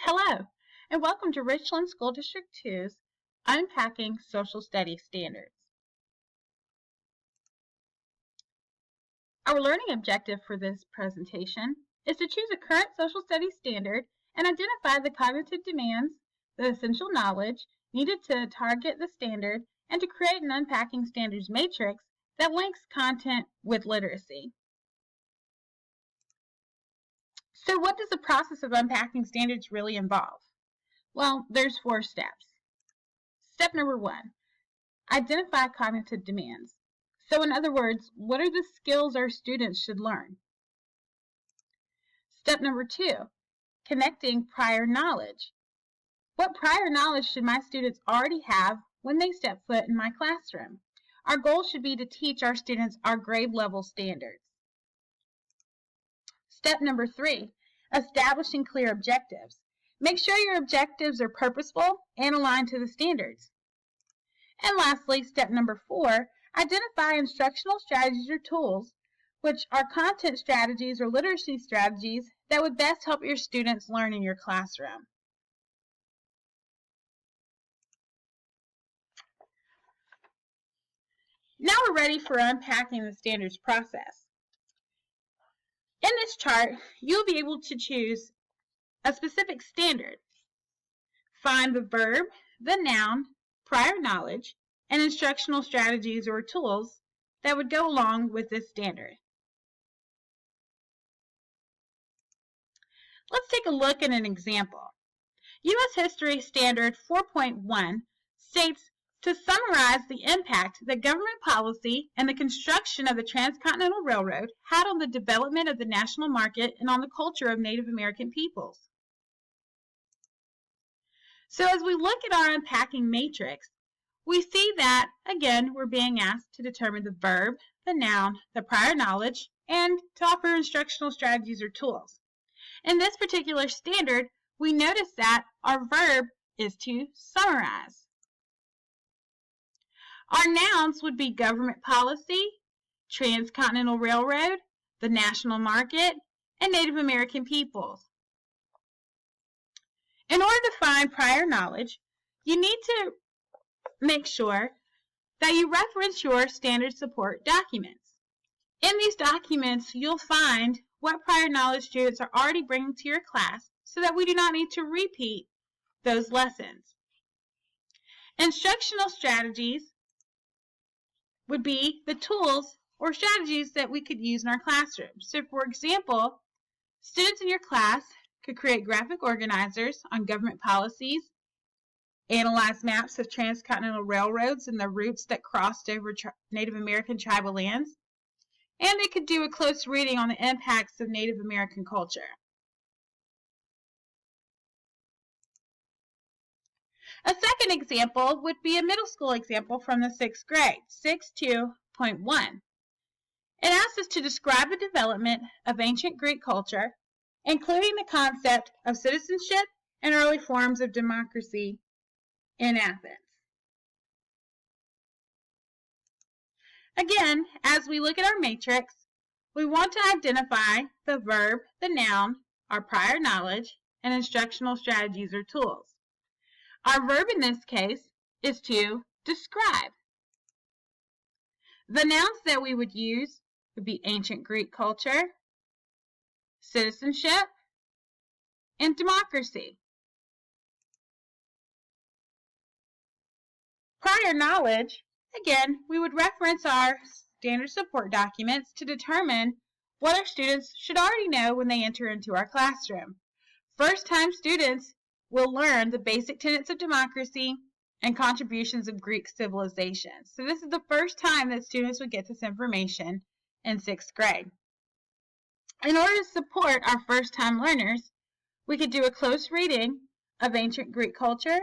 Hello, and welcome to Richland School District 2's Unpacking Social Studies Standards. Our learning objective for this presentation is to choose a current social studies standard and identify the cognitive demands, the essential knowledge needed to target the standard, and to create an unpacking standards matrix that links content with literacy. So what does the process of unpacking standards really involve? Well, there's 4 steps. Step number 1, identify cognitive demands. So in other words, what are the skills our students should learn? Step number 2, connecting prior knowledge. What prior knowledge should my students already have when they step foot in my classroom? Our goal should be to teach our students our grade level standards. Step number 3, establishing clear objectives. Make sure your objectives are purposeful and aligned to the standards. And lastly, step number 4, identify instructional strategies or tools, which are content strategies or literacy strategies that would best help your students learn in your classroom. Now we're ready for unpacking the standards process. In this chart, you'll be able to choose a specific standard. Find the verb, the noun, prior knowledge, and instructional strategies or tools that would go along with this standard. Let's take a look at an example. U.S. History Standard 4.1 states to summarize the impact that government policy and the construction of the Transcontinental Railroad had on the development of the national market and on the culture of Native American peoples. So as we look at our unpacking matrix, we see that, again, we're being asked to determine the verb, the noun, the prior knowledge, and to offer instructional strategies or tools. In this particular standard, we notice that our verb is to summarize. Our nouns would be government policy, Transcontinental Railroad, the national market, and Native American peoples. In order to find prior knowledge, you need to make sure that you reference your standard support documents. In these documents, you'll find what prior knowledge students are already bringing to your class so that we do not need to repeat those lessons. Instructional strategies would be the tools or strategies that we could use in our classroom. So for example, students in your class could create graphic organizers on government policies, analyze maps of transcontinental railroads and the routes that crossed over Native American tribal lands, and they could do a close reading on the impacts of Native American culture. A second example would be a middle school example from the 6th grade, 6.2.1. It asks us to describe the development of ancient Greek culture, including the concept of citizenship and early forms of democracy in Athens. Again, as we look at our matrix, we want to identify the verb, the noun, our prior knowledge, and instructional strategies or tools. Our verb in this case is to describe. The nouns that we would use would be ancient Greek culture, citizenship, and democracy. Prior knowledge, again, we would reference our standard support documents to determine what our students should already know when they enter into our classroom. First-time students will learn the basic tenets of democracy and contributions of Greek civilization. So this is the first time that students would get this information in 6th grade. In order to support our first-time learners, we could do a close reading of ancient Greek culture,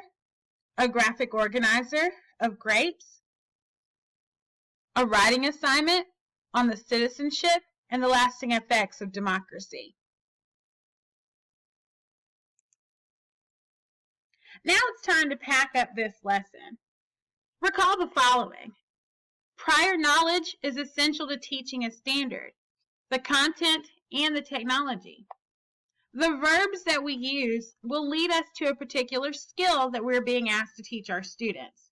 a graphic organizer of grapes, a writing assignment on the citizenship and the lasting effects of democracy. Now it's time to pack up this lesson. Recall the following. Prior knowledge is essential to teaching a standard, the content, and the technology. The verbs that we use will lead us to a particular skill that we're being asked to teach our students.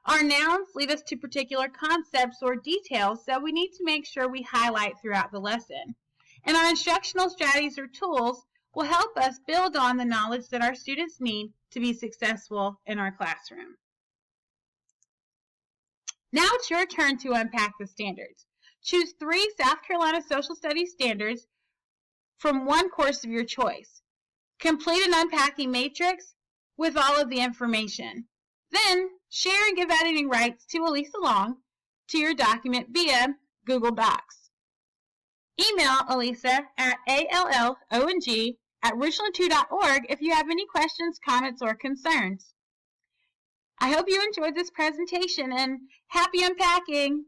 Our nouns lead us to particular concepts or details that we need to make sure we highlight throughout the lesson. And our instructional strategies or tools will help us build on the knowledge that our students need to be successful in our classroom. Now it's your turn to unpack the standards. Choose 3 South Carolina Social Studies standards from one course of your choice. Complete an unpacking matrix with all of the information. Then share and give editing rights to Elisa Long to your document via Google Docs. Email Elisa at allong@richland2.org if you have any questions, comments, or concerns. I hope you enjoyed this presentation and happy unpacking!